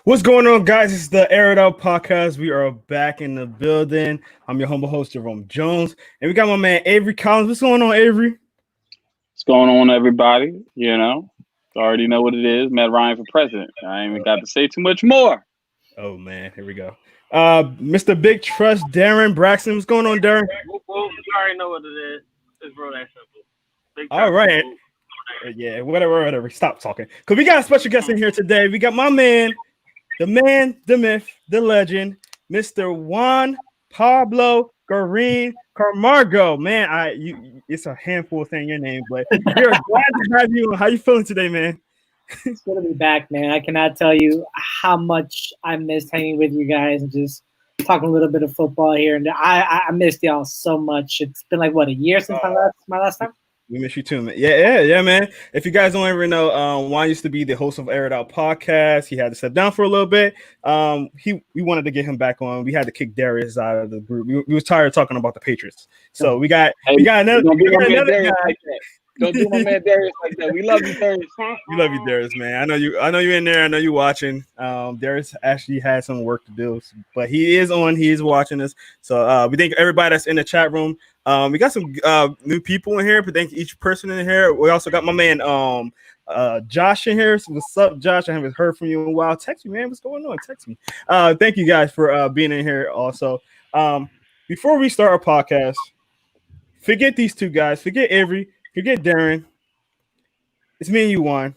What's going on, guys? It's the Air It Out podcast. We are back in the building. I'm your humble host, Jerome Jones, and we got my man Avery Collins. What's going on, Avery? What's going on, everybody? You already know what it is. Matt Ryan for president. I ain't even got to say too much more. Oh man, here we go. Mr. Big Trust, Darren Braxton. What's going on, Darren? Well, you already know what it is. It's real that simple. Big All right. Yeah, whatever. Stop talking. Because we got a special guest in here today. We got my man, the myth, the legend, Mr. Juan Pablo Garin Camargo. Man, it's a handful saying your name, but we're glad to have you. How you feeling today, man? It's good to be back, man. I cannot tell you how much I missed hanging with you guys and just talking a little bit of football here. And I missed y'all so much. It's been like, what, a year since my last time? We miss you too, man. Yeah, man. If you guys don't ever know, Juan used to be the host of Air It Out podcast. He had to step down for a little bit. We wanted to get him back on. We had to kick Darius out of the group. We was tired of talking about the Patriots. So we got another guy. Don't do my man Darius like that. We love you, Darius. We love you, Darius, man. I know you in there. I know you watching. Darius actually had some work to do, but he is on. He is watching us. So we thank everybody that's in the chat room. We got some new people in here, but thank each person in here. We also got my man Josh in here. So what's up, Josh? I haven't heard from you in a while. Text me, man. What's going on? Text me. Thank you guys for being in here also. Before we start our podcast, forget these two guys. Forget Avery. Forget Darren. It's me and you, Juan.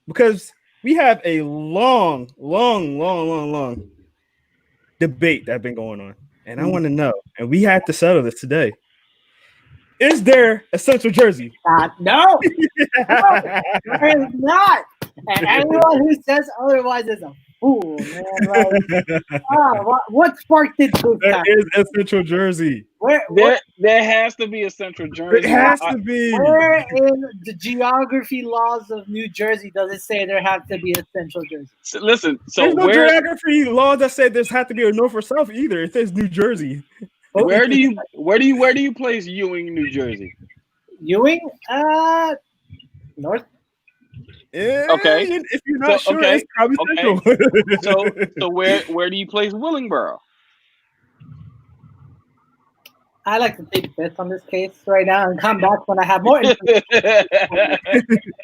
Because we have a long debate that's been going on. And I want to know, and we had to settle this today. Is there a Central Jersey? No. There is not. And anyone who says otherwise is a fool, man. What sparked this? There is a Central Jersey. There has to be a Central Jersey. It has to be. Where in the geography laws of New Jersey does it say there has to be a Central Jersey? Listen, there's no geography law that said there's have to be a north or south either. It says New Jersey. Where do you place Ewing, New Jersey? Ewing, north. Yeah, okay. If you're not sure, it's probably Central. so where do you place Willingboro? I like to take this on this case right now and come back when I have more information.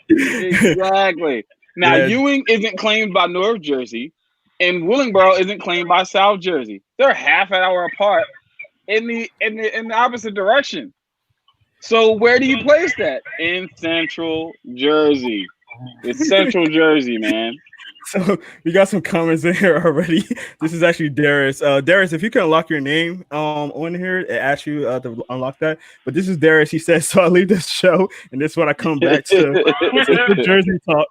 Exactly. Now Ewing isn't claimed by North Jersey, and Willingboro isn't claimed by South Jersey. They're half an hour apart in the opposite direction. So where do you place that? In Central Jersey. It's Central Jersey, man. So we got some comments in here already. This is actually Darius. Darius, if you can unlock your name on here, it asks you to unlock that. But this is Darius. He says, so I leave this show, and this is what I come back to. This is the Jersey talk.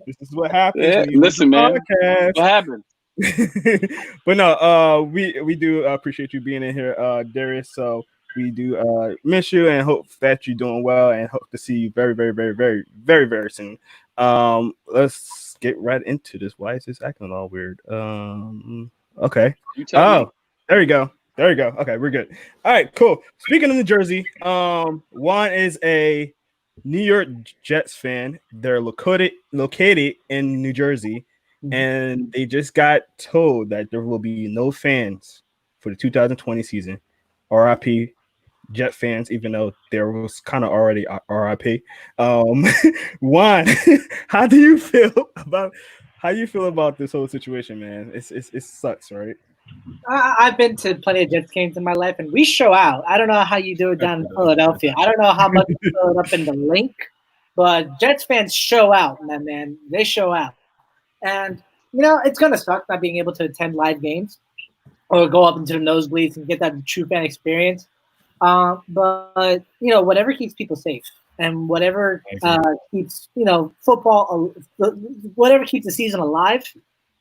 This is what happens. Yeah, listen, man. What happened? But no, we do appreciate you being in here, Darius. So we do miss you and hope that you're doing well and hope to see you very, very, very, very, very, very soon. Let's get right into this. Why is this acting all weird? Okay. Oh, there you go. Okay, we're good. All right, cool. Speaking of New Jersey, Juan is a New York Jets fan. They're located in New Jersey, and they just got told that there will be no fans for the 2020 season. RIP Jet fans, even though there was kind of already RIP. Juan, how you feel about this whole situation, man? It sucks, right? I've been to plenty of Jets games in my life, and we show out. I don't know how you do it down in Philadelphia. I don't know how much you fill it up in the link, but Jets fans show out, man. They show out. And, it's going to suck not being able to attend live games or go up into the nosebleeds and get that true fan experience. But whatever keeps people safe and whatever keeps football, whatever keeps the season alive,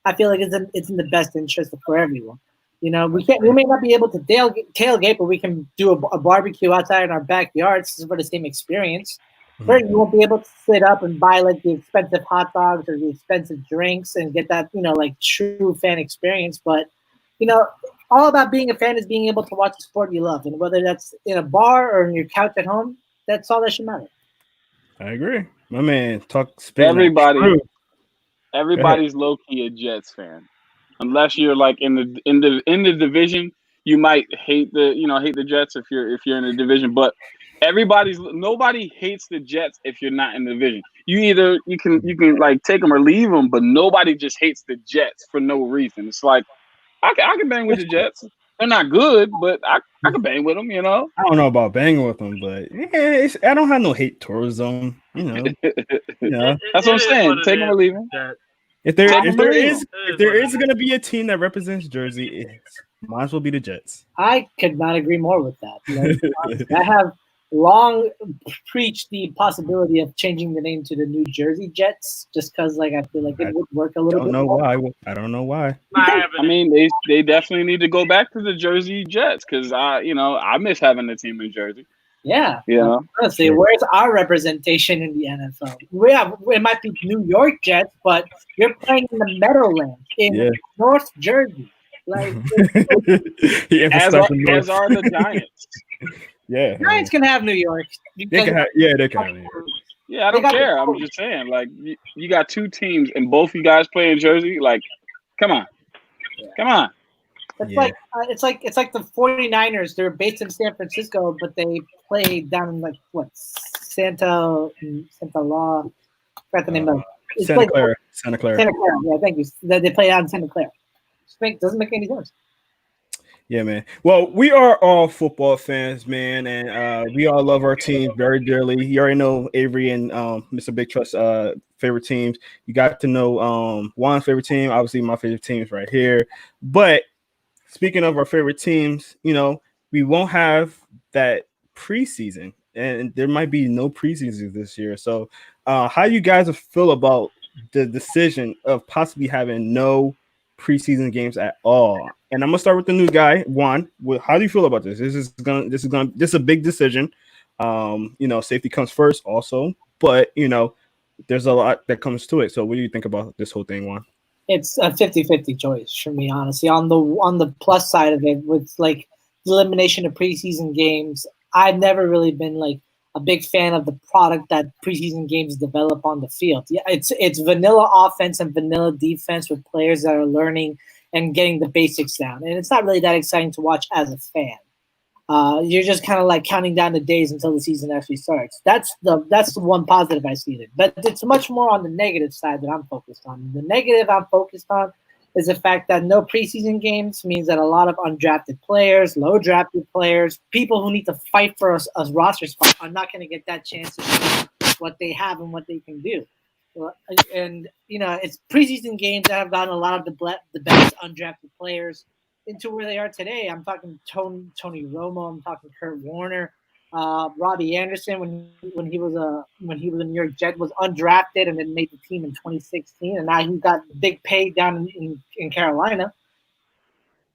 I feel like it's in the best interest for everyone. We may not be able to tailgate, but we can do a barbecue outside in our backyards for the same experience. Where you won't be able to sit up and buy like the expensive hot dogs or the expensive drinks and get that like true fan experience, but all about being a fan is being able to watch the sport you love. And whether that's in a bar or on your couch at home, that's all that should matter. I agree. My man, everybody. Everybody's low key a Jets fan, unless you're like in the division. You might hate the Jets if you're in the division, but nobody hates the Jets if you're not in the division. You can like take them or leave them, but nobody just hates the Jets for no reason. It's like I can bang with the Jets. They're not good, but I can bang with them. I don't know about banging with them, but yeah, I don't have no hate towards them. That's what I'm saying. Take them or leave them. If there is going to be a team that represents Jersey, it might as well be the Jets. I could not agree more with that. I have long preached the possibility of changing the name to the New Jersey Jets, just because I feel like it would work a little bit. I don't know why. I mean, they definitely need to go back to the Jersey Jets because I miss having a team in Jersey. Yeah. Honestly, where's our representation in the NFL? It might be New York Jets, but you're playing in the Meadowlands in North Jersey. Like as are the Giants. Yeah, Giants can have New York. They can have New York. Yeah, I don't care. I'm just saying, like, you got two teams and both you guys play in Jersey. Like, come on. It's like the 49ers. They're based in San Francisco, but they play down in Santa La. Forgot the name of it. Santa Clara. Santa Clara. Yeah, thank you. They play out in Santa Clara. Doesn't make any sense. Yeah, man. Well, we are all football fans, man, and we all love our teams very dearly. You already know Avery and Mr. Big Trust favorite teams. You got to know Juan's favorite team. Obviously, my favorite team is right here. But speaking of our favorite teams, we won't have that preseason, and there might be no preseason this year. So, how you guys feel about the decision of possibly having no preseason games at all? And I'm gonna start with the new guy, Juan. How do you feel about this? This is a big decision. Safety comes first, also, but there's a lot that comes to it. So, what do you think about this whole thing, Juan? It's a 50-50 choice for me, honestly. On the plus side of it, with like the elimination of preseason games, I've never really been like a big fan of the product that preseason games develop on the field. Yeah, it's vanilla offense and vanilla defense with players that are learning and getting the basics down, and it's not really that exciting to watch as a fan. You're just kind of like counting down the days until the season actually starts. That's the one positive I see it. But it's much more on the negative side that I'm focused on. The negative I'm focused on is the fact that no preseason games means that a lot of undrafted players, low drafted players, people who need to fight for a roster spot are not going to get that chance to see what they have and what they can do. And it's preseason games that have gotten a lot of the best undrafted players into where they are today. I'm talking Tony Romo. I'm talking Kurt Warner, Robbie Anderson when he was a New York Jet, was undrafted and then made the team in 2016, and now he got big pay down in Carolina.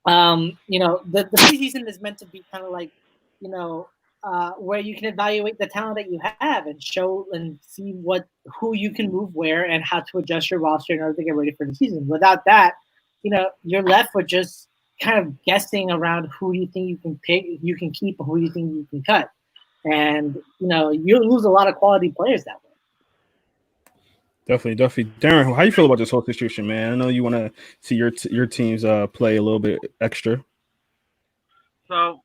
The preseason is meant to be kind of like where you can evaluate the talent that you have and show and see who you can move where and how to adjust your roster in order to get ready for the season. Without that, you're left with just kind of guessing around who you think you can pick, you can keep, and who you think you can cut. And, you lose a lot of quality players that way. Definitely. Darren, how you feel about this whole situation, man? I know you want to see your teams play a little bit extra. So,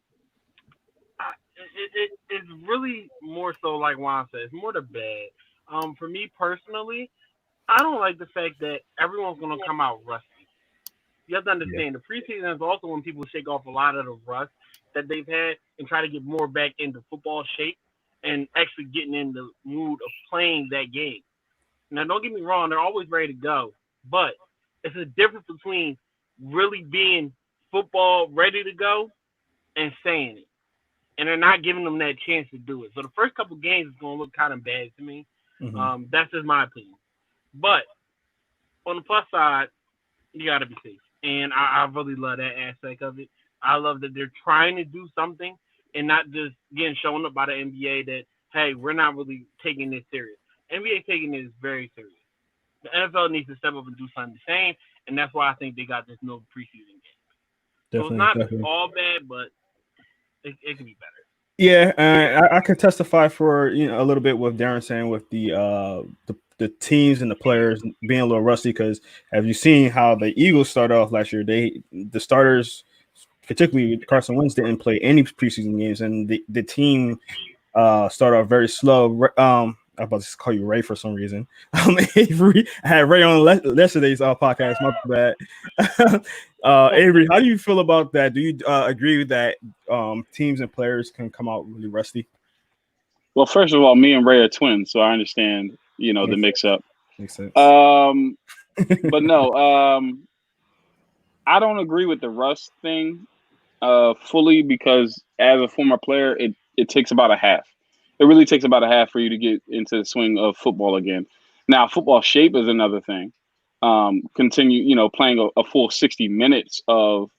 it's really more so like Juan said, it's more the bad. For me personally, I don't like the fact that everyone's going to come out rusty. You have to understand, the preseason is also when people shake off a lot of the rust that they've had and try to get more back into football shape and actually getting in the mood of playing that game. Now, don't get me wrong, they're always ready to go, but it's a difference between really being football ready to go and saying it. And they're not giving them that chance to do it. So the first couple games is going to look kind of bad to me. Mm-hmm. That's just my opinion. But on the plus side, you got to be safe. And I really love that aspect of it. I love that they're trying to do something and not just getting shown up by the NBA that, hey, we're not really taking this serious. NBA taking this very serious. The NFL needs to step up and do something the same, and that's why I think they got this no preseason game. So it's not all bad, but it can be better. Yeah, I can testify for a little bit what Darren saying with the the teams and the players being a little rusty because have you seen how the Eagles started off last year? The starters, particularly Carson Wentz, didn't play any preseason games, and the team started off very slow. I'm about to call you Ray for some reason. Avery, I had Ray on yesterday's podcast. My bad. Avery, how do you feel about that? Do you agree with that teams and players can come out really rusty? Well, first of all, me and Ray are twins, so I understand, the mix-up. Makes sense. But no, I don't agree with the rust thing fully because as a former player, it takes about a half. It really takes about a half for you to get into the swing of football again. Now, football shape is another thing. Continue, playing a full 60 minutes of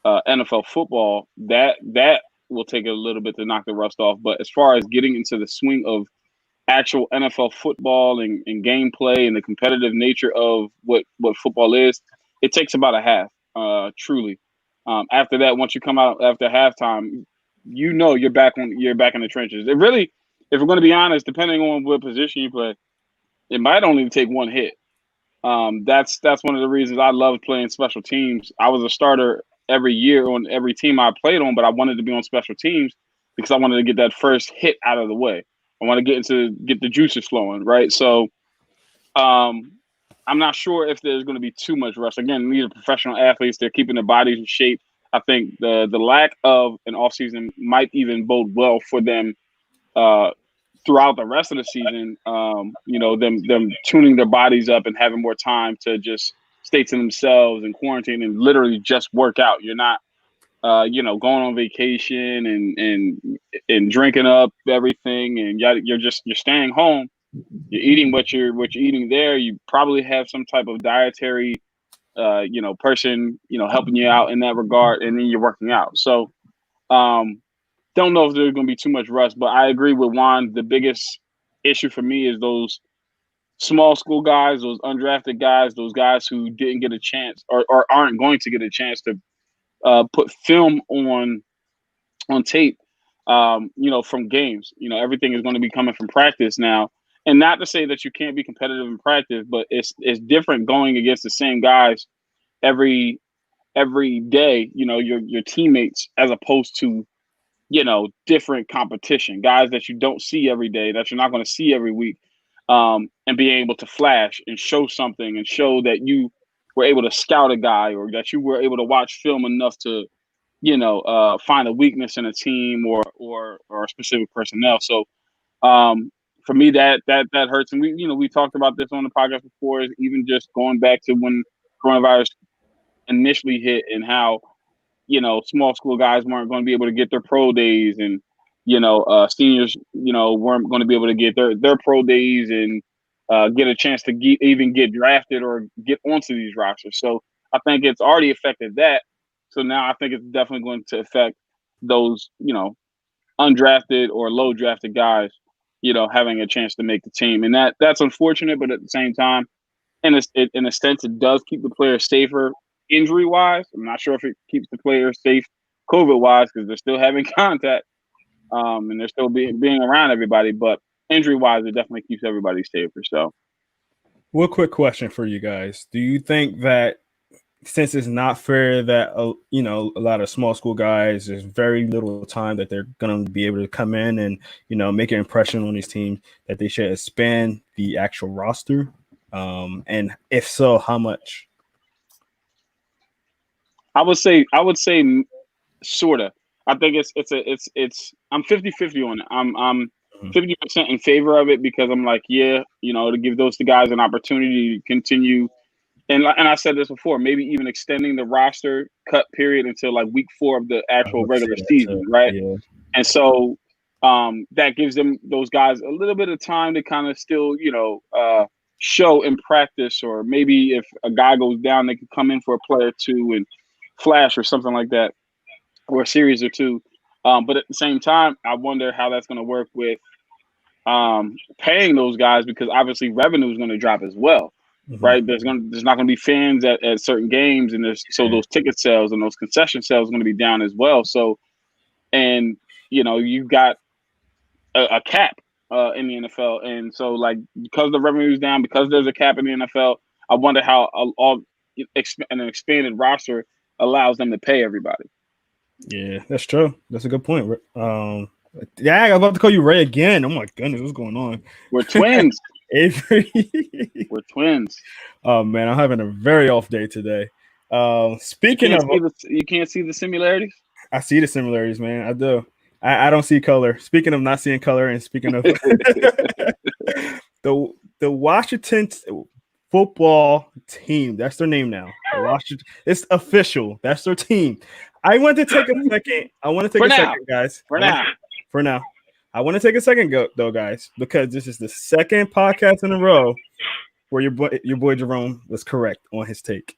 NFL football, that will take a little bit to knock the rust off. But as far as getting into the swing of actual NFL football and gameplay and the competitive nature of what football is, it takes about a half, truly. After that, once you come out after halftime, you're back in the trenches. It really, if we're going to be honest, depending on what position you play, it might only take one hit. That's one of the reasons I love playing special teams. I was a starter every year on every team I played on, but I wanted to be on special teams because I wanted to get that first hit out of the way. I want to get the juices flowing, right? So, I'm not sure if there's going to be too much rust. Again, these are professional athletes; they're keeping their bodies in shape. I think the lack of an offseason might even bode well for them throughout the rest of the season. Them tuning their bodies up and having more time to just stay to themselves and quarantine and literally just work out. You're not, going on vacation and drinking up everything, and you're staying home. You're eating what you're eating there. You probably have some type of dietary person, helping you out in that regard, and then you're working out. So, don't know if there's going to be too much rust, but I agree with Juan. The biggest issue for me is those small school guys, those undrafted guys, those guys who didn't get a chance or aren't going to get a chance to put film on tape, from games. Everything is going to be coming from practice now. And not to say that you can't be competitive in practice, but it's different going against the same guys every day, your teammates, as opposed to, different competition, guys that you don't see every day, that you're not going to see every week, and being able to flash and show something and show that you were able to scout a guy or that you were able to watch film enough to, find a weakness in a team or a specific personnel. So, for me, that hurts. And we talked about this on the podcast before, is even just going back to when coronavirus initially hit and how, small school guys weren't going to be able to get their pro days, and, seniors, weren't going to be able to get their pro days and get a chance to even get drafted or get onto these rosters. So I think it's already affected that. So now I think it's definitely going to affect those, undrafted or low drafted guys, having a chance to make the team. And that's unfortunate, but at the same time, in a sense, it does keep the players safer injury wise. I'm not sure if it keeps the players safe COVID wise because they're still having contact, and they're still being around everybody. But injury wise, it definitely keeps everybody safer. So, one quick question for you guys: do you think that since it's not fair that a lot of small school guys, there's very little time that they're going to be able to come in and make an impression on these teams, that they should expand the actual roster? And if so, how much? I would say sorta. I think it's I'm 50-50 on it. I'm 50% in favor of it because I'm like, to give those guys an opportunity to continue. And I said this before, maybe even extending the roster cut period until like week 4 of the actual regular season, right? Yeah. And so that gives those guys a little bit of time to kind of still, show in practice, or maybe if a guy goes down, they can come in for a play or two and flash or something like that, or a series or two. But at the same time, I wonder how that's going to work with paying those guys, because obviously revenue is going to drop as well. Mm-hmm. Right, there's not going to be fans at certain games, and those ticket sales and those concession sales are going to be down as well. So, and you've got a cap in the NFL, and so like because the revenue's down, because there's a cap in the NFL, I wonder how an expanded roster allows them to pay everybody. Yeah, that's true. That's a good point. Yeah, I'm about to call you Ray again. Oh my goodness, what's going on? We're twins. Avery. We're twins. Oh man, I'm having a very off day today. Speaking you can't see the similarities. I see the similarities, man. I do. I don't see color. Speaking of not seeing color, and speaking of the Washington football team, that's their name now. Washington, it's official. That's their team. I want to take a second. Guys. For now, I want to take a second though, guys, because this is the second podcast in a row where your boy Jerome was correct on his take.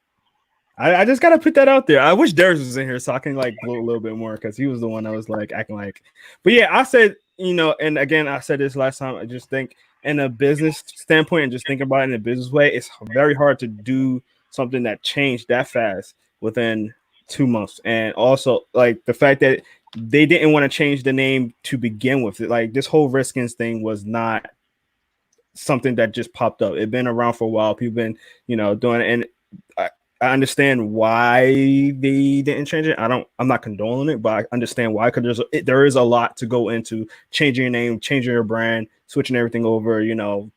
I just gotta put that out there. I wish Darius was in here so I can like blow a little bit more because he was the one that was like acting like. But yeah, I said, and again, I said this last time. I just think in a business standpoint and just think about it in a business way, it's very hard to do something that changed that fast within 2 months. And also like the fact that they didn't want to change the name to begin with. Like this whole Redskins thing was not something that just popped up. It'd been around for a while. People been, doing it. And I understand why they didn't change it. I'm not condoning it, but I understand why, because there is a lot to go into changing your name, changing your brand, switching everything over,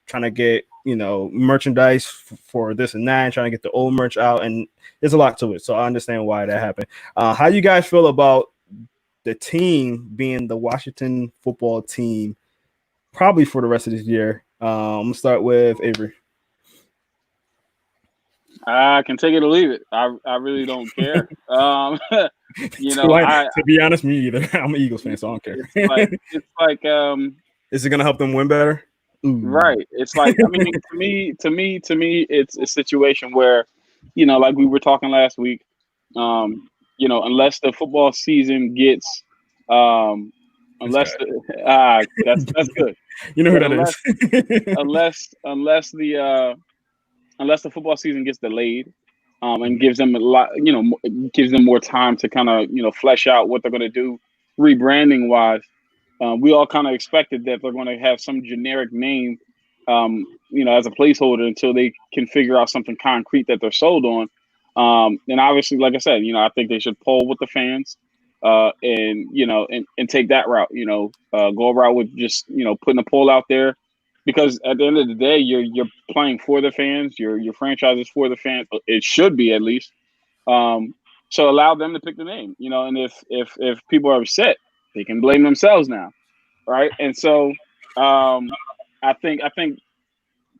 trying to get, merchandise for this and that, and trying to get the old merch out. And there's a lot to it. So I understand why that happened. How you guys feel about the team being the Washington football team probably for the rest of this year? I'm going to start with Avery. I can take it or leave it. I really don't care. To be honest, me either. I'm an Eagles fan, so I don't care. It's like is it gonna help them win better? Ooh. Right. It's like, I mean, to me, it's a situation where, like we were talking last week, unless the football season gets, that's good. You know who that is. Unless the football season gets delayed, and gives them a lot, gives them more time to kind of, flesh out what they're going to do rebranding wise. We all kind of expected that they're going to have some generic name, as a placeholder until they can figure out something concrete that they're sold on. And obviously, like I said, I think they should poll with the fans, and take that route. Go a route with just putting a poll out there. Because at the end of the day, you're playing for the fans. Your franchise is for the fans. It should be, at least. So allow them to pick the name. And if people are upset, they can blame themselves now, right? And so I think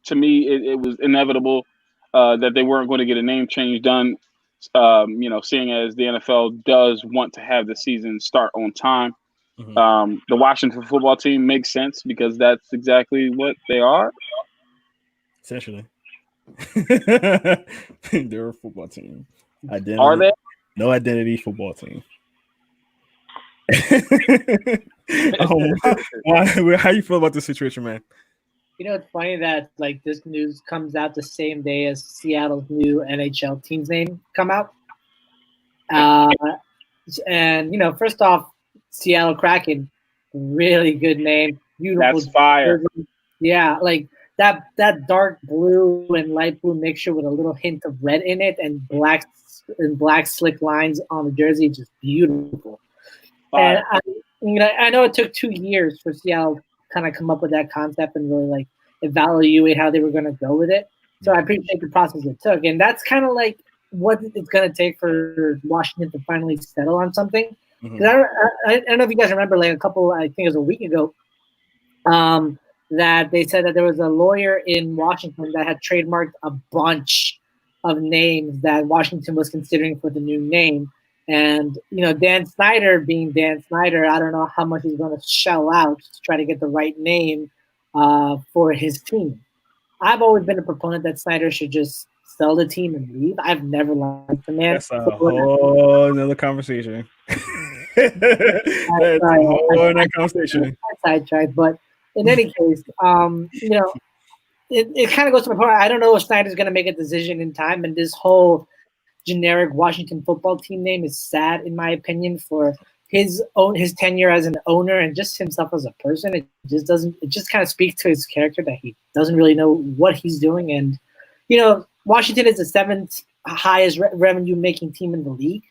to me it was inevitable that they weren't going to get a name change done. Seeing as the NFL does want to have the season start on time. Mm-hmm. The Washington football team makes sense because that's exactly what they are. Essentially. They're a football team. Identity. Are they? No identity football team. How you feel about this situation, man? It's funny that like this news comes out the same day as Seattle's new NHL team's name come out. And first off, Seattle Kraken, really good name. Beautiful. That's fire. Yeah, like that dark blue and light blue mixture with a little hint of red in it and black slick lines on the jersey, just beautiful. Fire. And I know it took 2 years for Seattle to kind of come up with that concept and really like evaluate how they were going to go with it. So I appreciate the process it took, and that's kind of like what it's going to take for Washington to finally settle on something. Because I don't know if you guys remember, like I think it was a week ago, that they said that there was a lawyer in Washington that had trademarked a bunch of names that Washington was considering for the new name. And, Dan Snyder being Dan Snyder, I don't know how much he's going to shell out to try to get the right name for his team. I've always been a proponent that Snyder should just sell the team and leave. I've never liked the man. That's a whole another conversation. That's a whole another conversation. Sidetracked, but in any case, it kind of goes to my point. I don't know if Snyder's going to make a decision in time, and this whole generic Washington football team name is sad, in my opinion, for his tenure as an owner and just himself as a person, it just kind of speaks to his character that he doesn't really know what he's doing. And Washington is the 7th highest revenue making team in the league,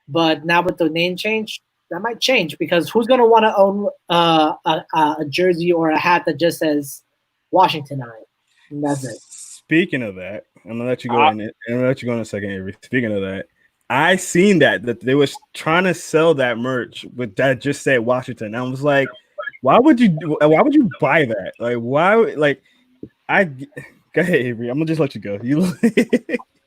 but now with the name change, that might change, because who's going to want to own a jersey or a hat that just says Washington on it? And that's it. Speaking of that, I'm gonna let you go in it. I'm gonna let you go in a second, Avery. Speaking of that, I seen that they was trying to sell that merch with that just said Washington. I was like, why would you buy that? Like, why? Like, go ahead, Avery. I'm gonna just let you go.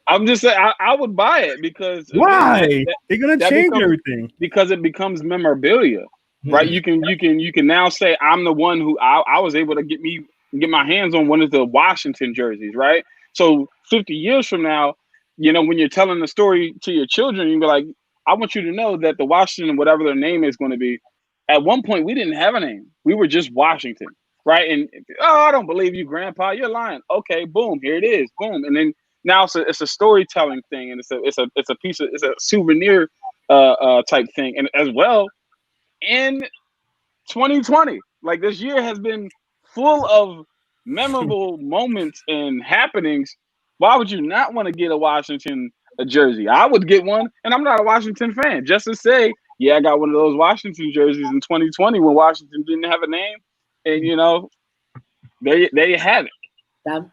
I'm just saying I would buy it because why? They're gonna change everything because it becomes memorabilia, right? You can now say I'm the one who I was able to get my hands on one of the Washington jerseys, right? So 50 years from now, when you're telling the story to your children, you be like, I want you to know that the Washington, whatever their name is going to be, at one point we didn't have a name. We were just Washington, right? And I don't believe you, Grandpa. You're lying. Okay, boom, here it is, boom, and then now it's a storytelling thing, and it's a souvenir type thing, and as well in 2020, like this year has been full of memorable moments and happenings. Why would you not want to get a Washington jersey? I would get one, and I'm not a Washington fan. Just to say, yeah, I got one of those Washington jerseys in 2020 when Washington didn't have a name, and there you have it.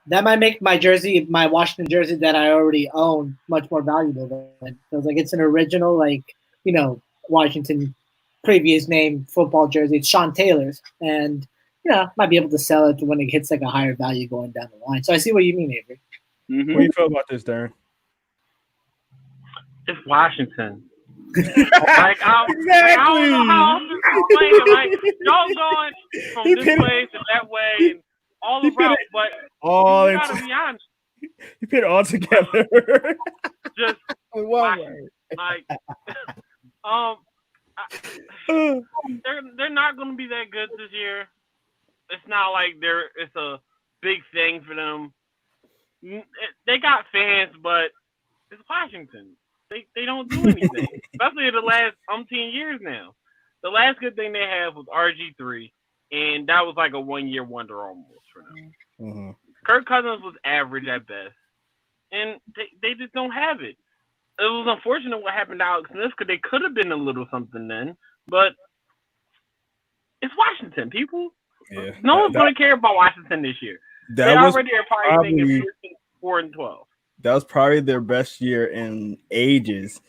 That might make my Washington jersey that I already own, much more valuable. Because like it's an original, Washington previous name football jersey. It's Sean Taylor's, and might be able to sell it when it hits like a higher value going down the line. So I see what you mean, Avery. Mm-hmm. What do you feel about this, Darren? It's Washington. I don't know how else to explain it. Like, y'all going from this way to that way and all around, but you gotta be honest. You put it all together. Just Washington. Like, they're not gonna be that good this year. It's not like it's a big thing for them. They got fans, but it's Washington. They don't do anything, especially in the last umpteen years now. The last good thing they had was RG3, and that was like a one-year wonder almost for them. Mm-hmm. Kirk Cousins was average at best, and they just don't have it. It was unfortunate what happened to Alex Smith, because they could have been a little something then, but it's Washington, people. Yeah, no one's going to care about Washington this year. They already are probably thinking 4-12. That was probably their best year in ages.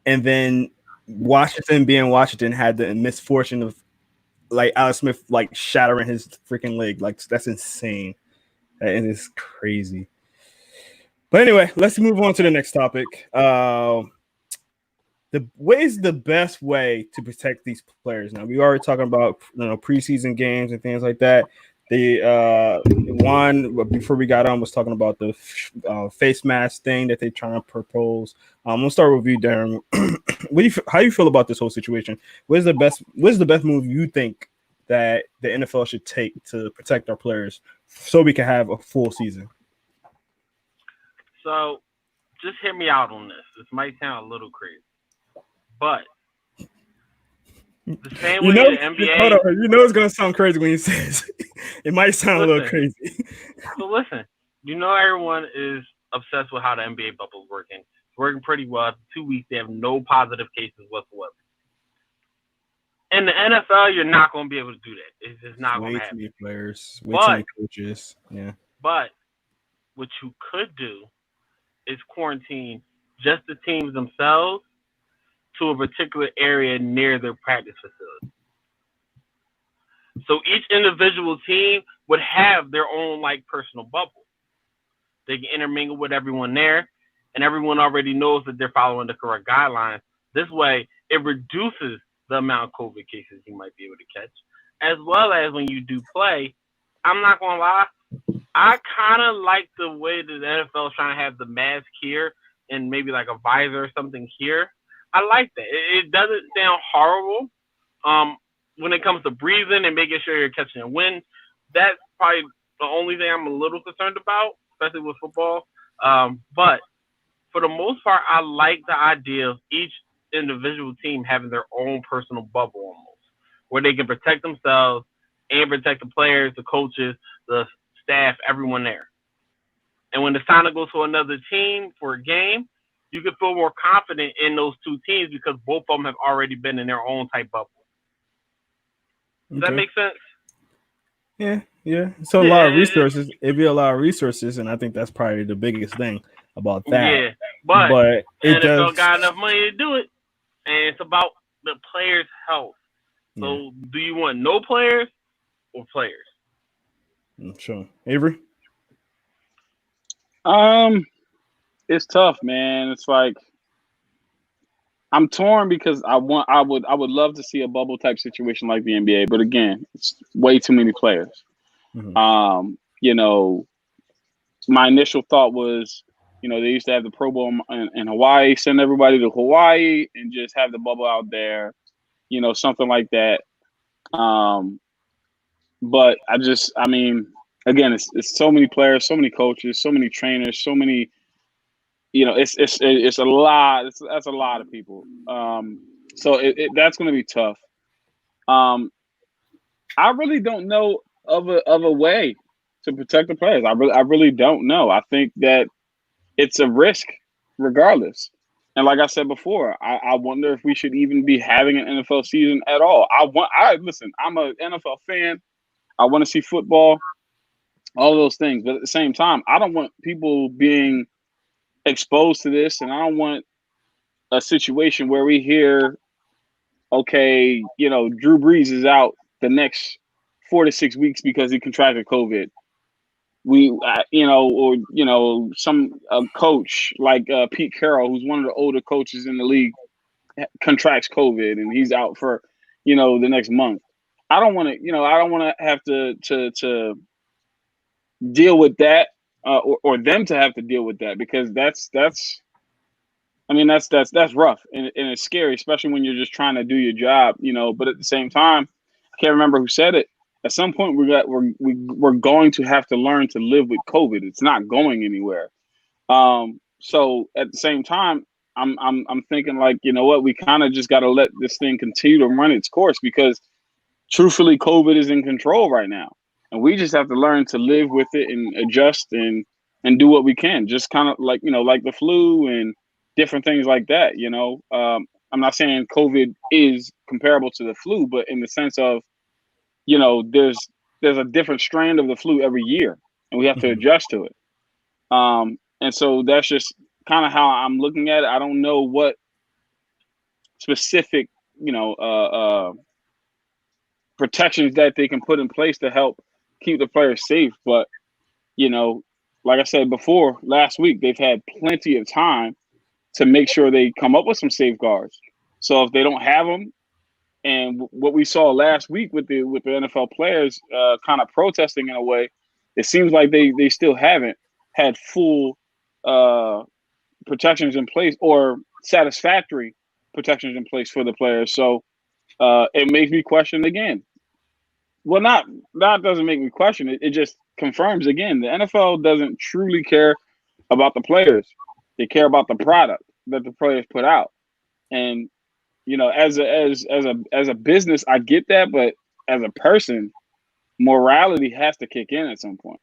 And then Washington being Washington had the misfortune of like Alex Smith like shattering his freaking leg. Like, that's insane. That is crazy. But anyway, let's move on to the next topic. What is the best way to protect these players? Now, we already talking about preseason games and things like that. The one before we got on was talking about the face mask thing that they're trying to propose. We'll start with you, Darren. How do you feel about this whole situation? What is the best move you think that the NFL should take to protect our players so we can have a full season? So, just hear me out on this. This might sound a little crazy, but the same way the NBA. Hold on, it's gonna sound crazy when you say this. It might sound a little crazy. So listen, everyone is obsessed with how the NBA bubble is working. It's working pretty well. After 2 weeks, they have no positive cases whatsoever. In the NFL, you're not going to be able to do that. It's just not going to happen. Way too many players, way too many coaches. Yeah. But what you could do is quarantine just the teams themselves to a particular area near their practice facility. So each individual team would have their own personal bubble. They can intermingle with everyone there, and everyone already knows that they're following the correct guidelines. This way, it reduces the amount of COVID cases you might be able to catch, as well as when you do play. I'm not going to lie, I kind of like the way that the NFL is trying to have the mask here and maybe like a visor or something here. I like that. It doesn't sound horrible. When it comes to breathing and making sure you're catching a wind, that's probably the only thing I'm a little concerned about, especially with football. But for the most part, I like the idea of each individual team having their own personal bubble almost, where they can protect themselves and protect the players, the coaches, the staff, everyone there. And when it's time to go to another team for a game, you can feel more confident in those two teams because both of them have already been in their own type bubble. Does that make sense? Yeah. So a lot of resources. It'd be a lot of resources, and I think that's probably the biggest thing about that. Yeah, but it NFL got enough money to do it, and it's about the players' health. So, do you want no players or players? Sure, Avery. It's tough, man. It's like I'm torn because I would love to see a bubble type situation like the NBA, but again, it's way too many players. Mm-hmm. You know, my initial thought was, you know, they used to have the Pro Bowl in Hawaii, send everybody to Hawaii and just have the bubble out there, you know, something like that. But I mean, again, it's so many players, so many coaches, so many trainers, so many, you know, it's a lot. That's a lot of people. So that's going to be tough. I really don't know of a way to protect the players. I really don't know. I think that it's a risk regardless. And like I said before, I wonder if we should even be having an NFL season at all. Listen, I'm an NFL fan. I want to see football, all of those things. But at the same time, I don't want people being exposed to this, and I don't want a situation where we hear, okay, you know, Drew Brees is out the next 4 to 6 weeks because he contracted COVID. Some coach like Pete Carroll, who's one of the older coaches in the league, contracts COVID and he's out for, you know, the next month. I don't want to have to deal with that or them to have to deal with that, because that's rough and it's scary, especially when you're just trying to do your job, you know. But at the same time, I can't remember who said it. At some point, we're going to have to learn to live with COVID. It's not going anywhere. So at the same time, I'm thinking, like, you know what, we kind of just got to let this thing continue to run its course, because truthfully, COVID is in control right now, and we just have to learn to live with it and adjust and do what we can. Just kind of like, you know, like the flu and different things like that. You know, I'm not saying COVID is comparable to the flu, but in the sense of, you know, there's a different strand of the flu every year, and we have to adjust to it. And so that's just kind of how I'm looking at it. I don't know what specific, you know, protections that they can put in place to help keep the players safe. But, you know, like I said before, last week, they've had plenty of time to make sure they come up with some safeguards. So if they don't have them, and what we saw last week with the NFL players kind of protesting in a way, it seems like they still haven't had full protections in place, or satisfactory protections in place for the players. So it makes me question again. Well, that doesn't make me question it. It just confirms again, the NFL doesn't truly care about the players. They care about the product that the players put out. And, you know, as a business, I get that, but as a person, morality has to kick in at some point.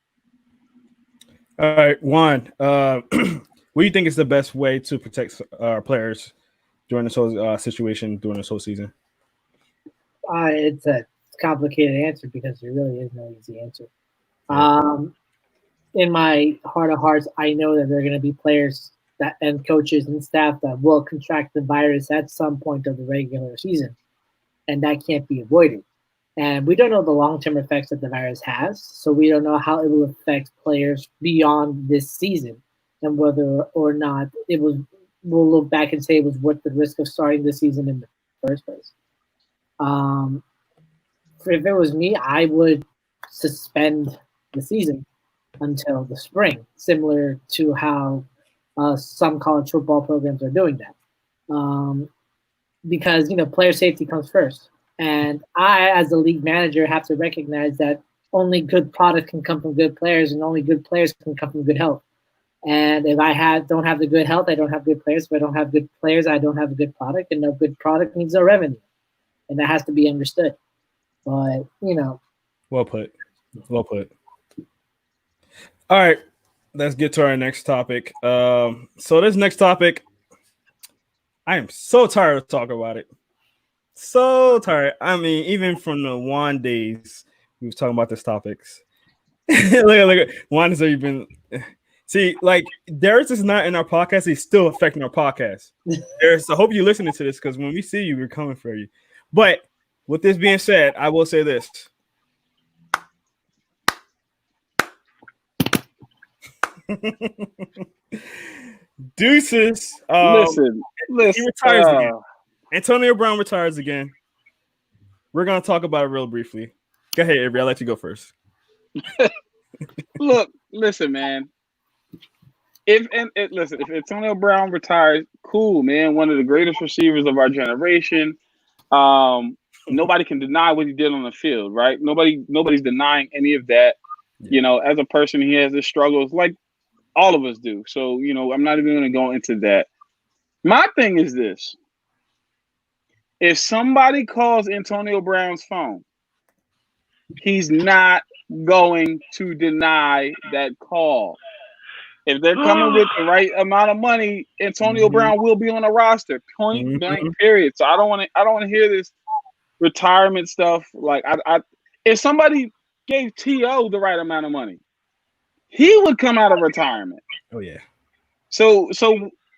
All right, Juan, what do you think is the best way to protect our players during this whole situation, during this whole season? It's a complicated answer because there really is no easy answer. In my heart of hearts, I know that there are going to be players and coaches and staff that will contract the virus at some point of the regular season, and that can't be avoided. And we don't know the long-term effects that the virus has, so we don't know how it will affect players beyond this season, and whether or not we'll look back and say it was worth the risk of starting the season in the first place. If it was me, I would suspend the season until the spring, similar to how some college football programs are doing that. Because, you know, player safety comes first. And I, as a league manager, have to recognize that only good product can come from good players, and only good players can come from good health. And if I don't have the good health, I don't have good players. If I don't have good players, I don't have a good product. And a good product needs no revenue. And that has to be understood. But, Well put. Well put. All right. Let's get to our next topic. So this next topic, I am so tired of talking about it. So tired. I mean, even from the Juan days, we was talking about these topics. look, Juan has already been. See, like Darius is not in our podcast. He's still affecting our podcast. Darius, I hope you're listening to this because when we see you, we're coming for you. But with this being said, I will say this. Deuces. Listen. He retires again. Antonio Brown retires again. We're gonna talk about it real briefly. Go ahead, Avery. I'll let you go first. Look, listen, man. If Antonio Brown retires, cool, man. One of the greatest receivers of our generation. Nobody can deny what he did on the field, right? Nobody's denying any of that. You know, as a person, he has his struggles like all of us do. So, I'm not even going to go into that. My thing is this. If somebody calls Antonio Brown's phone, he's not going to deny that call. If they're coming with the right amount of money, Antonio Brown will be on the roster. Point blank, period. So I don't want to hear this retirement stuff. Like if somebody gave T.O. the right amount of money, he would come out of retirement. Oh yeah. So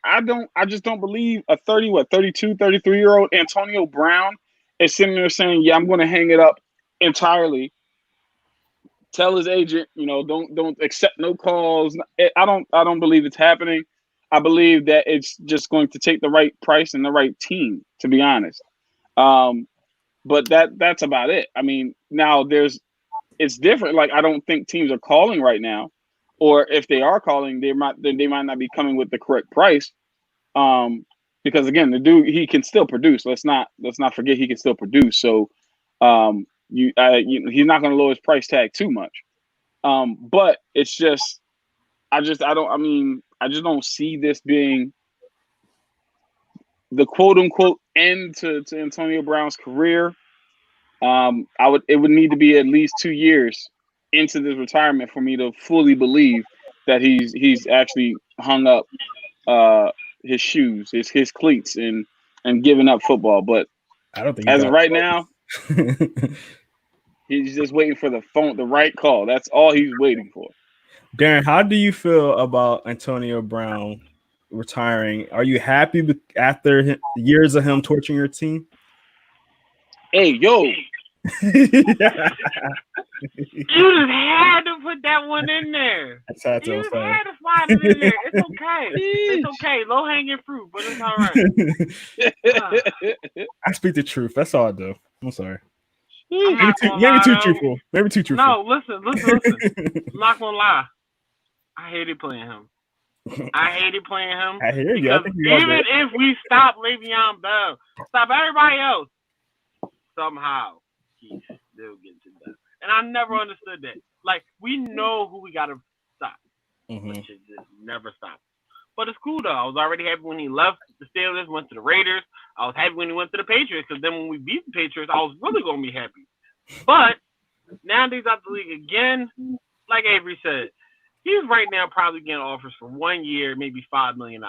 I just don't believe a 32, 33-year-old Antonio Brown is sitting there saying, "Yeah, I'm going to hang it up entirely." Tell his agent, don't accept no calls. I don't believe it's happening. I believe that it's just going to take the right price and the right team, to be honest. But that's about it. I mean, now it's different. Like, I don't think teams are calling right now, or if they are calling, they might not be coming with the correct price. Because again, the dude, he can still produce. Let's not forget he can still produce. So, he's not going to lower his price tag too much. But it's just, I just don't see this being the quote unquote end to Antonio Brown's career. It would need to be at least 2 years into this retirement for me to fully believe that he's actually hung up his shoes, his cleats, and given up football. But I don't think as of right now, he's just waiting for the right call. That's all he's waiting for. Darren, how do you feel about Antonio Brown retiring? Are you happy after years of him torturing your team? Hey, yo. You just had to put that one in there. You just had to slide it in there. It's okay. It's okay. Low hanging fruit, but it's all right. I speak the truth. That's all I do. I'm sorry. Maybe too truthful. Maybe too truthful. No, listen. I'm not gonna lie. I hated playing him. I hear you. I think even if we stop Le'Veon Bell, stop everybody else, somehow he still gets it done. And I never understood that. Like, we know who we gotta stop. Which is just never stop. But it's cool though. I was already happy when he left the Steelers, went to the Raiders. I was happy when he went to the Patriots, because then when we beat the Patriots, I was really gonna be happy. But now that he's out the league again, like Avery said, he's right now probably getting offers for 1 year, maybe $5 million.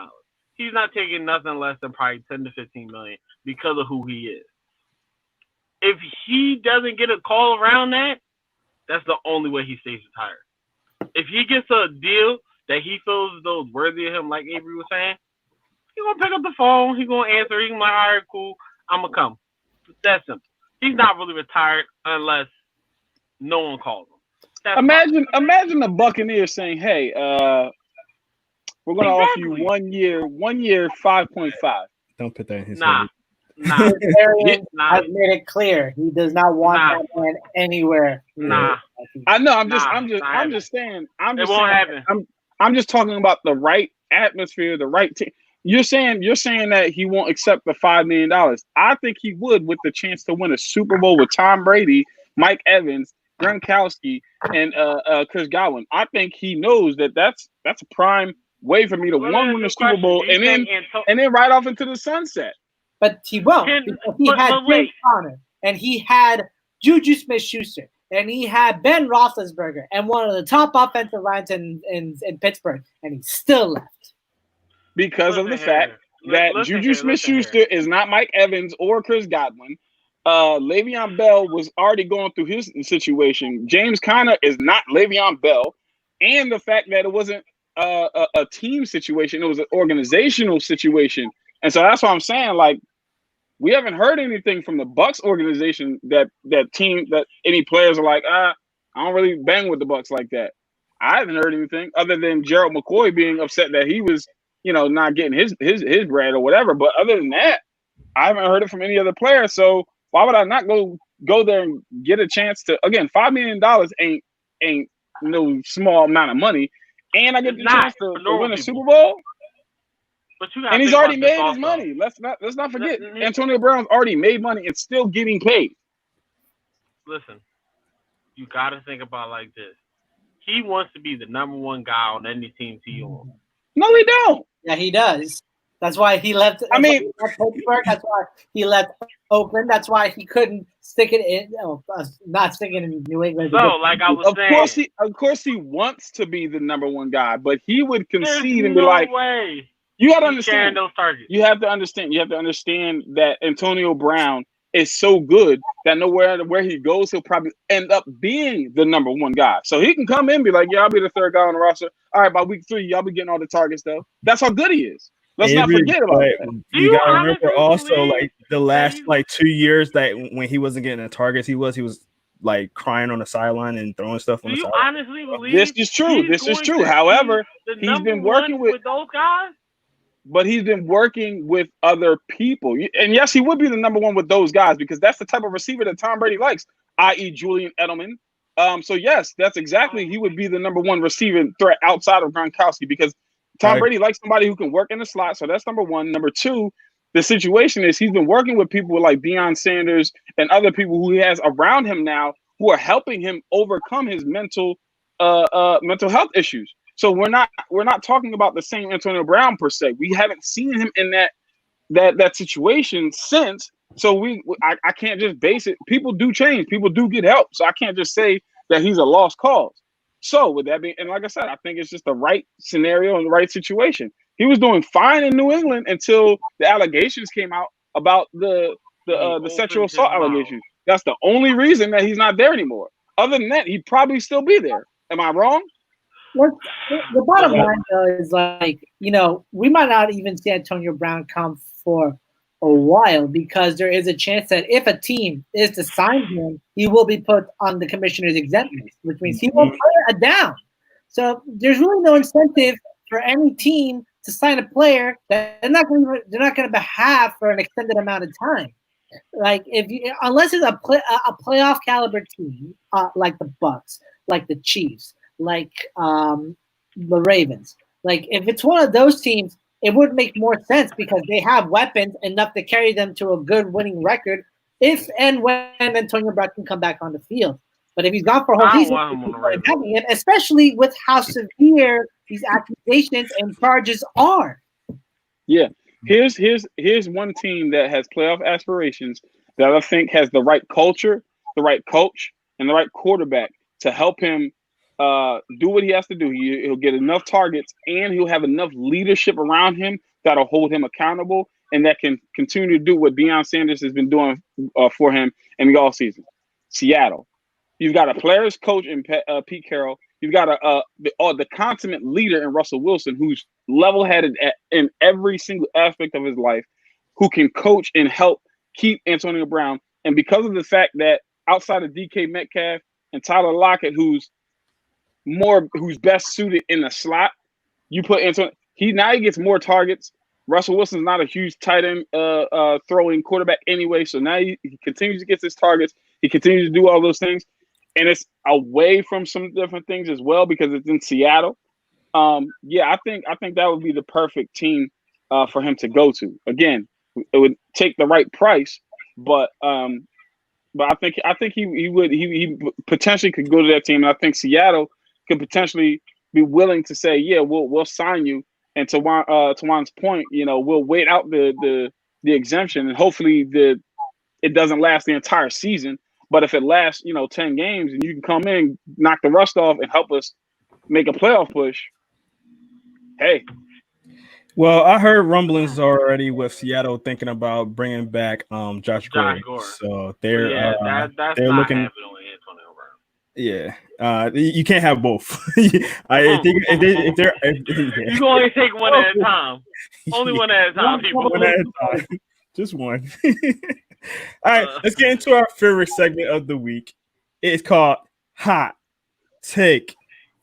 He's not taking nothing less than probably 10 to 15 million because of who he is. If he doesn't get a call around that, that's the only way he stays retired. If he gets a deal that he feels as though is worthy of him, like Avery was saying, he's going to pick up the phone, he's going to answer, he's going to be like, all right, cool, I'm going to come. It's that simple. He's not really retired unless no one calls him. Imagine the Buccaneers saying, "Hey, we're going to offer you 1 year, 5.5." Don't put that in his head. I've made it clear he does not want that man anywhere. I know. I'm just saying. It won't happen. I'm just talking about the right atmosphere, the right team. You're saying that he won't accept the $5 million. I think he would, with the chance to win a Super Bowl with Tom Brady, Mike Evans, Gronkowski, and Chris Godwin. I think he knows that that's a prime wait for me to win the Super Bowl and then right off into the sunset. But he won't because he had James Conner and he had Juju Smith-Schuster and he had Ben Roethlisberger and one of the top offensive lines in Pittsburgh, and he still left because of the fact that Juju Smith-Schuster is not Mike Evans or Chris Godwin. Le'Veon Bell was already going through his situation. James Conner is not Le'Veon Bell, and the fact that it wasn't a team situation, it was an organizational situation, and so that's why I'm saying, like, we haven't heard anything from the Bucs organization that any players are like, I don't really bang with the Bucs like that. I haven't heard anything other than Gerald McCoy being upset that he was, not getting his bread or whatever. But other than that, I haven't heard it from any other player. So why would I not go there and get a chance to, again, $5 million ain't no small amount of money, and I get the chance to win a Super Bowl. And he's already made his money. Let's not forget, Antonio Brown's already made money and still getting paid. Listen, you got to think about it like this. He wants to be the number one guy on any team he on. No, he don't. Yeah, he does. That's why he left. Pittsburgh. That's why he left Oakland. That's why he couldn't stick it in. Not sticking in New England. So, like I was saying, of course, he wants to be the number one guy, but he would concede and be like, way. You got to understand. Those targets. You have to understand that Antonio Brown is so good that nowhere where he goes, he'll probably end up being the number one guy. So he can come in and be like, yeah, I'll be the third guy on the roster. All right, by week 3, y'all be getting all the targets, though. That's how good he is. Let's not forget about that. You got to remember also, like, the last, 2 years that when he wasn't getting the targets, he was like crying on the sideline and throwing stuff on the sideline. Do you honestly believe this is true? This is true. However, he's been working with those guys. But he's been working with other people. And yes, he would be the number one with those guys because that's the type of receiver that Tom Brady likes, i.e. Julian Edelman. So, yes, that's exactly. He would be the number one receiving threat outside of Gronkowski because Tom Brady likes somebody who can work in the slot. So that's number one. Number two, the situation is he's been working with people like Deion Sanders and other people who he has around him now who are helping him overcome his mental health issues. So we're not talking about the same Antonio Brown per se. We haven't seen him in that situation since. So I can't just base it. People do change. People do get help. So I can't just say that he's a lost cause. So with that being, and like I said, I think it's just the right scenario and the right situation. He was doing fine in New England until the allegations came out about the sexual assault allegations. That's the only reason that he's not there anymore. Other than that, he'd probably still be there. Am I wrong? The bottom line, though, is like, we might not even see Antonio Brown come for a while because there is a chance that if a team is to sign him, he will be put on the commissioner's exempt list, which means he won't play a down. So there's really no incentive for any team to sign a player that they're not going to have for an extended amount of time. Like unless it's a playoff caliber team, like the Bucs, like the Chiefs, like the Ravens. Like if it's one of those teams, it would make more sense because they have weapons enough to carry them to a good winning record if and when Antonio Brown can come back on the field. But if he's gone for a whole season, especially with how severe these accusations and charges are. Yeah. Here's one team that has playoff aspirations that I think has the right culture, the right coach, and the right quarterback to help him do what he has to do. He'll get enough targets and he'll have enough leadership around him that'll hold him accountable and that can continue to do what Deion Sanders has been doing for him in the offseason. Seattle. You've got a player's coach in Pete Carroll. You've got the consummate leader in Russell Wilson, who's level-headed in every single aspect of his life, who can coach and help keep Antonio Brown. And because of the fact that outside of DK Metcalf and Tyler Lockett, who's best suited in the slot, you put Antonio. He gets more targets. Russell Wilson's not a huge tight end throwing quarterback anyway, so now he continues to get his targets. He continues to do all those things. And it's away from some different things as well because it's in Seattle. I think that would be the perfect team for him to go to. Again, it would take the right price, but I think he potentially could go to that team. And I think Seattle could potentially be willing to say, yeah, we'll sign you And to Juan's point, we'll wait out the exemption, and hopefully it doesn't last the entire season. But if it lasts, 10 games, and you can come in, knock the rust off, and help us make a playoff push, hey. Well, I heard rumblings already with Seattle thinking about bringing back Josh Gordon. So they're that's they're not looking. happening with Antonio Brown. Yeah, you can't have both. I think if they're you can only take one at a time. Only one at a time, people. One at a time. Just one. All right, let's get into our favorite segment of the week. It's called Hot Take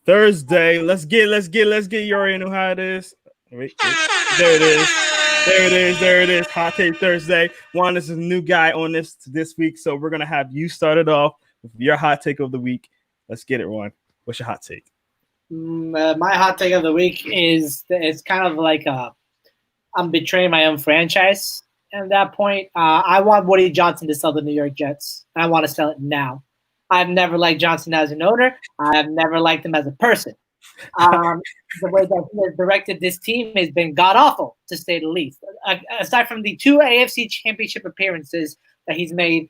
Thursday. Let's get. You already know how it is. Wait. There it is. Hot Take Thursday. Juan, this is a new guy on this week, so we're gonna have you start it off with your hot take of the week. Let's get it, Juan. What's your hot take? My hot take of the week is it's kind of like I'm betraying my own franchise. At that point, I want Woody Johnson to sell the New York Jets. I want to sell it now. I've never liked Johnson as an owner. I've never liked him as a person. The way that he has directed this team has been god-awful, to say the least. Aside from the 2 AFC championship appearances that he's made,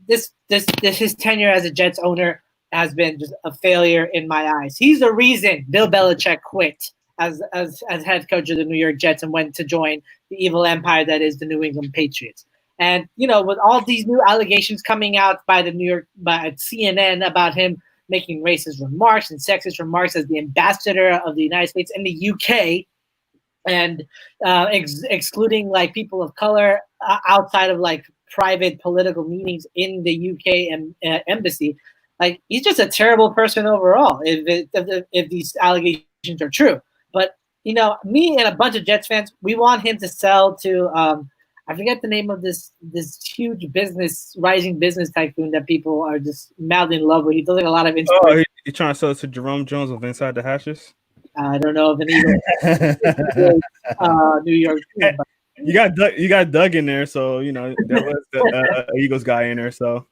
his tenure as a Jets owner has been just a failure in my eyes. He's the reason Bill Belichick quit as head coach of the New York Jets and went to join the evil empire that is the New England Patriots. And, with all these new allegations coming out by CNN about him making racist remarks and sexist remarks as the ambassador of the United States in the UK, and excluding like people of color outside of like private political meetings in the UK embassy. Like, he's just a terrible person overall if these allegations are true. But, me and a bunch of Jets fans, we want him to sell to I forget the name of this huge rising business tycoon that people are just madly in love with. He does like a lot of Instagram. Oh, you trying to sell it to Jerome Jones of Inside the Hashes? I don't know if New York team, but you got Doug in there, so there was the Eagles guy in there. So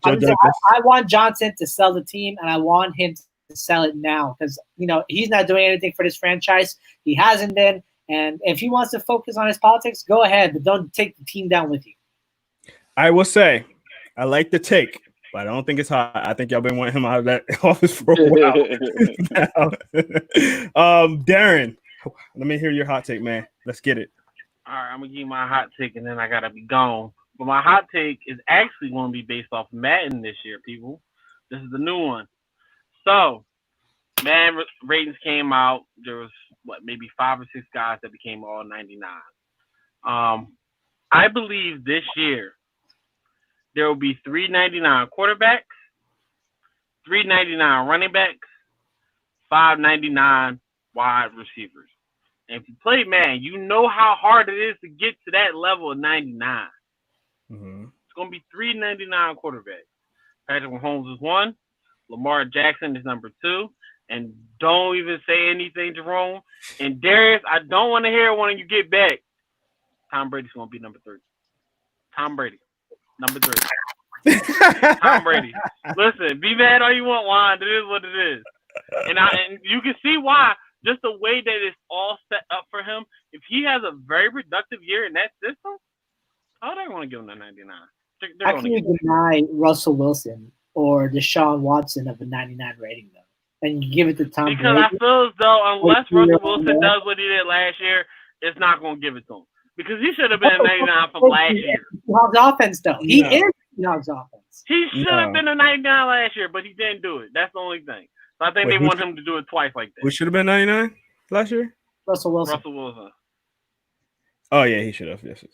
I want Johnson to sell the team, and I want him to sell it now because he's not doing anything for this franchise. He hasn't been. And if he wants to focus on his politics, go ahead, but don't take the team down with you. I will say, I like the take, but I don't think it's hot. I think y'all been wanting him out of that office for a while. Darren, let me hear your hot take, man. Let's get it. All right, I'm going to give you my hot take, and then I got to be gone. But my hot take is actually going to be based off Madden this year, people. This is the new one. So, Madden ratings came out. There was maybe 5 or 6 guys that became all 99. I believe this year there will be 399 quarterbacks, 399 running backs, 599 wide receivers. And if you play Madden, you know how hard it is to get to that level of 99. Mm-hmm. It's going to be 399 quarterbacks. Patrick Mahomes is 1. Lamar Jackson is number 2. And don't even say anything, Jerome. And Darius, I don't want to hear it when you get back. Tom Brady's going to be number 3. Tom Brady, number 3. Tom Brady. Listen, be mad all you want, Juan. It is what it is. And you can see why. Just the way that it's all set up for him. If he has a very productive year in that system, oh, they want to give him the 99. How can you deny Russell Wilson or Deshaun Watson of a 99 rating, though? And you give it to Tom Brady? Because I feel as though unless Russell Wilson does what he did last year, it's not going to give it to him. Because he should have been a 99 from last year. Seahawks offense, though. He is Seahawks offense. He should have been a 99 last year, but he didn't do it. That's the only thing. So I think they want him to do it twice like that. Who should have been 99 last year? Russell Wilson. Oh, yeah, he should have. Yes.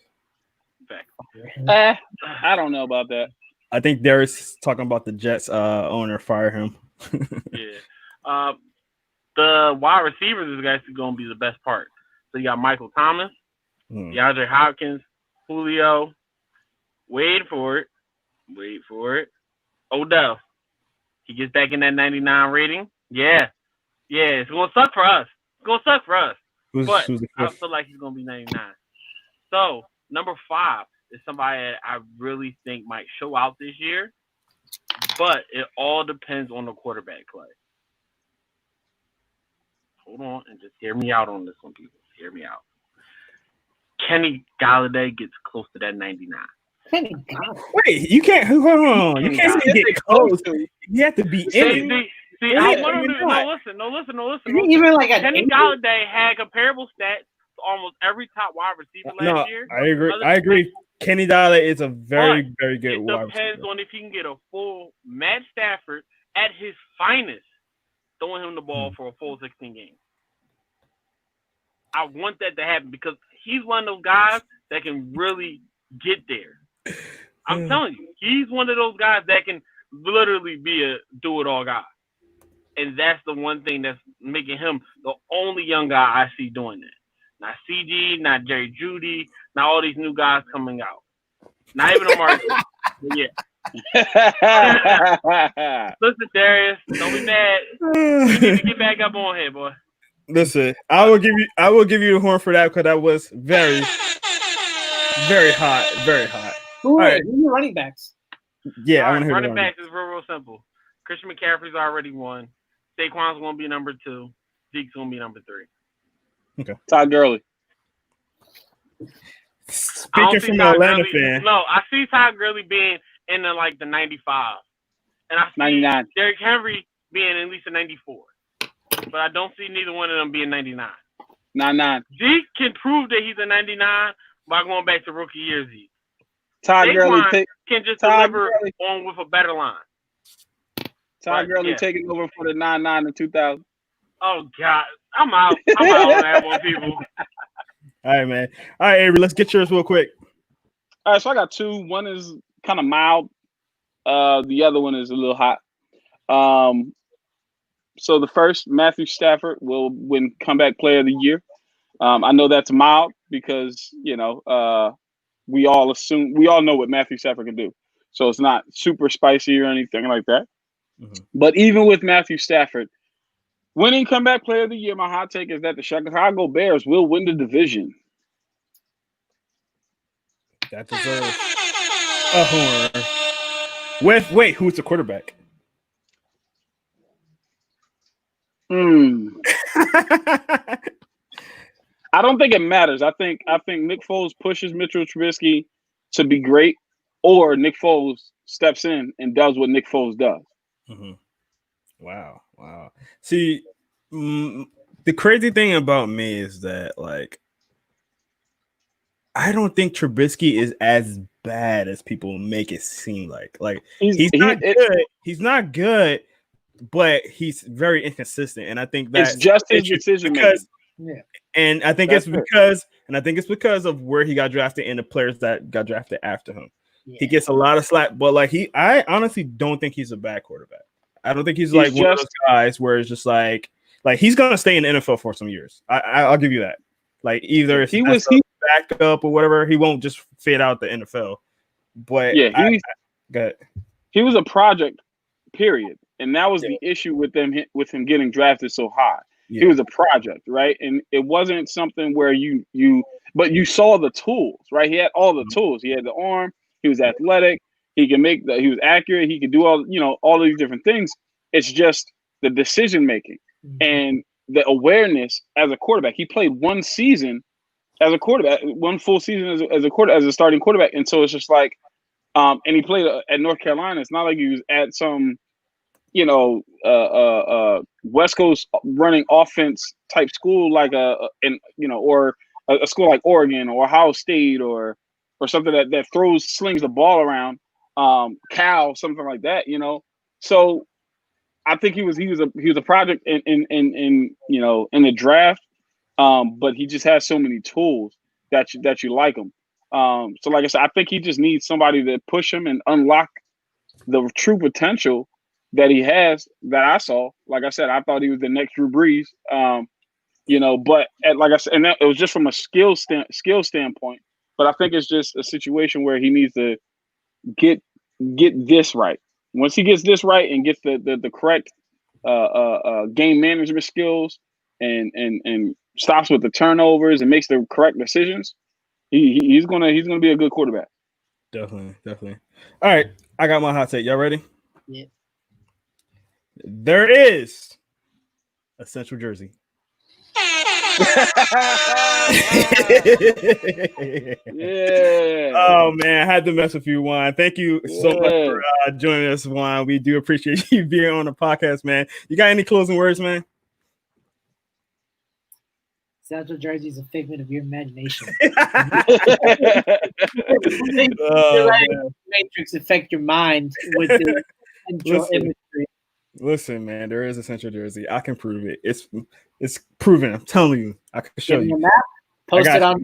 I don't know about that. I think Darius talking about the Jets owner fire him. Yeah. The wide receivers is actually going to be the best part. So you got Michael Thomas, DeAndre Hopkins, Julio. Wait for it. Odell. He gets back in that 99 rating. Yeah. It's going to suck for us. But I feel like he's going to be 99. So, number 5 is somebody that I really think might show out this year. But it all depends on the quarterback play. hold on and just hear me out on this one, people. Hear me out. Kenny Galladay gets close to that 99. Kenny Galladay. Wait, you can't. Hold on. You can't say get close. You have to be in it. See, I want to no, listen. Even like a Kenny Galladay had comparable stats to almost every top wide receiver last year. I agree. Kenny Galladay is a very, very good wide receiver. It depends on if he can get a full Matt Stafford at his finest, throwing him the ball for a full 16 games. I want that to happen because he's one of those guys that can really get there. I'm telling you, he's one of those guys that can literally be a do-it-all guy. And that's the one thing that's making him the only young guy I see doing that. Not CG, not Jerry Jeudy, not all these new guys coming out. Not even Amari. Yeah. Listen, Darius, don't be mad. You need to get back up on here, boy. Listen, I will give you the horn for that because that was very, very hot, very hot. Who are your running backs? Yeah, all right, running backs is real simple. Christian McCaffrey's already won. Saquon's going to be number 2. Zeke's going to be number 3. Okay. Todd Gurley. Speaking from an Atlanta fan. No, I see Todd Gurley being in the 95. And I see 99. Derrick Henry being at least a 94. But I don't see neither one of them being 99. 99. Zeke can prove that he's a 99 by going back to rookie year Zeke. Todd Gurley can just deliver on with a better line. Todd Gurley taking over for the 99 in 2000. Oh, God. I'm out on that one, people. All right, man. All right, Avery, let's get yours real quick. All right, so I got 2. One is kind of mild. The other one is a little hot. So the first, Matthew Stafford will win Comeback Player of the Year. I know that's mild because, we all know what Matthew Stafford can do. So it's not super spicy or anything like that. Mm-hmm. But even with Matthew Stafford winning Comeback Player of the Year, my hot take is that the Chicago Bears will win the division. That deserves a horn. Wait, who's the quarterback? I don't think it matters. I think Nick Foles pushes Mitchell Trubisky to be great, or Nick Foles steps in and does what Nick Foles does. Mm-hmm. Wow. See, the crazy thing about me is that, I don't think Trubisky is as bad as people make it seem like. He's not good. He's not good, but he's very inconsistent, and I think that's it's just his decision making. Yeah. And I think it's because of where he got drafted and the players that got drafted after him. Yeah. He gets a lot of slack, but I honestly don't think he's a bad quarterback. I don't think he's one of those guys where it's just like he's gonna stay in the NFL for some years. I'll give you that. Either if he back up or whatever, he won't just fade out the NFL. But he was a project, period, and that was the issue with him getting drafted so high. Yeah. He was a project, right? And it wasn't something where but you saw the tools, right? He had all the tools. He had the arm. He was athletic. He was accurate. He could do all these different things. It's just the decision making and the awareness as a quarterback. He played one season as a quarterback, one full season as a starting quarterback, and so it's just and he played at North Carolina. It's not like he was at some West Coast running offense type school or a school like Oregon or Ohio State or something that slings the ball around, Cal, something like that, So I think he was a project in the draft, but he just has so many tools that you like him. So like I said, I think he just needs somebody to push him and unlock the true potential that he has that I saw. Like I said, I thought he was the next Drew Brees, but like I said, and it was just from a skill standpoint, but I think it's just a situation where he needs to get this right. Once he gets this right and gets the correct game management skills and stops with the turnovers and makes the correct decisions, he's gonna be a good quarterback. Definitely. All right, I got my hot take. Y'all ready? Yeah. There is a Central Jersey. Yeah. Oh man, I had to mess with you, Juan. Thank you so much for joining us, Juan. We do appreciate you being on the podcast, man. You got any closing words, man? Central Jersey is a figment of your imagination. Matrix affect your mind with the imagery. Listen, man, there is a Central Jersey. I can prove it. It's proven. I'm telling you. I can show you. A map, post it on,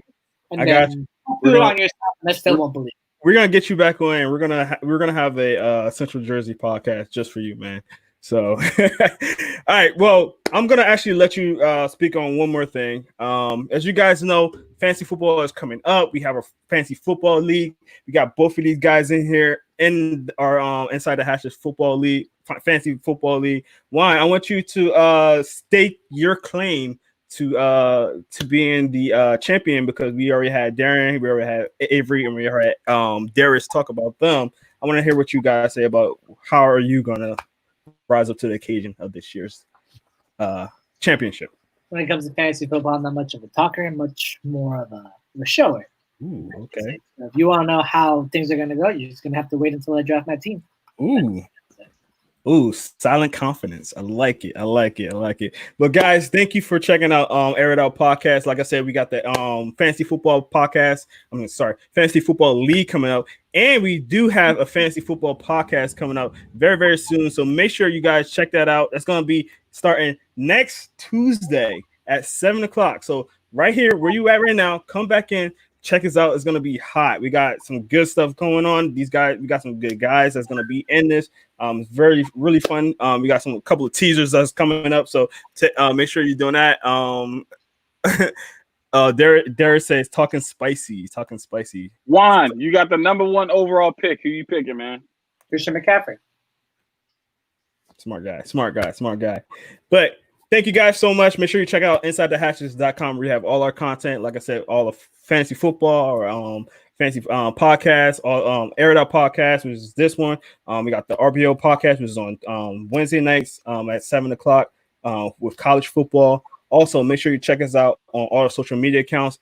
and I got you. Put it on your stuff, and I still won't believe. We're gonna get you back on. We're gonna have a Central Jersey podcast just for you, man. So, all right. Well, I'm gonna actually let you speak on one more thing. As you guys know, fantasy football is coming up. We have a fantasy football league. We got both of these guys in here in our Inside the Hashes football league, fantasy football league. Juan, I want you to state your claim to being the champion, because we already had Darren, we already had Avery, and we already had Darius talk about them. I want to hear what you guys say about how are you gonna rise up to the occasion of this year's championship. When it comes to fantasy football, I'm not much of a talker and much more of a shower. Ooh, okay. So if you want to know how things are going to go, you're just going to have to wait until I draft my team. Ooh, silent confidence. I like it. But guys, thank you for checking out Air It Out podcast. Like I said, we got the fantasy football podcast. Fantasy football league coming up, and we do have a fantasy football podcast coming up very, very soon. So make sure you guys check that out. That's going to be starting next Tuesday at 7:00. So right here, where you at right now, come back in. Check us out. It's going to be hot. We got some good stuff going on. We got some good guys that's going to be in this. It's really fun. We got a couple of teasers that's coming up. So make sure you're doing that. Derek says talking spicy. Juan, you got the number 1 overall pick. Who you picking, man? Christian McCaffrey. Smart guy. But thank you guys so much. Make sure you check out InsideTheHashes.com, where we have all our content. Like I said, all the fantasy football or fantasy podcasts, Air It Out podcast, which is this one. We got the RPO podcast, which is on Wednesday nights at 7:00 with college football. Also, make sure you check us out on all our social media accounts.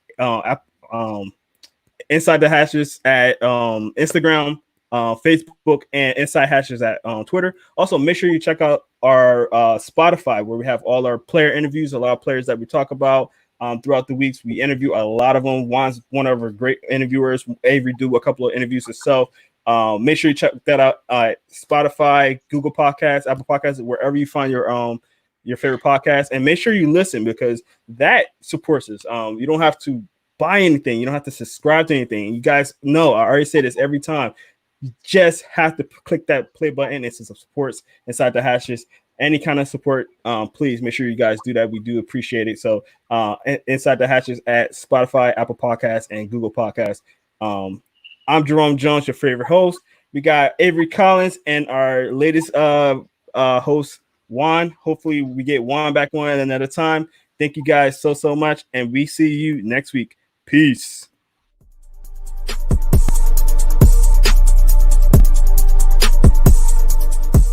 Inside the Hashes at Instagram, Facebook, and Inside Hashes at Twitter. Also, make sure you check out our Spotify, where we have all our player interviews, a lot of players that we talk about throughout the weeks. We interview a lot of them. Juan's one of our great interviewers. Avery do a couple of interviews herself. Make sure you check that out at Spotify, Google Podcasts, Apple Podcasts, wherever you find your favorite podcast. And make sure you listen, because that supports us. You don't have to buy anything. You don't have to subscribe to anything. You guys know, I already say this every time. You just have to click that play button. It's some supports Inside the Hashes. Any kind of support, please make sure you guys do that. We do appreciate it. So Inside the Hashes at Spotify, Apple Podcasts, and Google Podcasts. I'm Jerome Jones, your favorite host. We got Avery Collins and our latest host, Juan. Hopefully we get Juan back on at another time. Thank you guys so much, and we see you next week. Peace.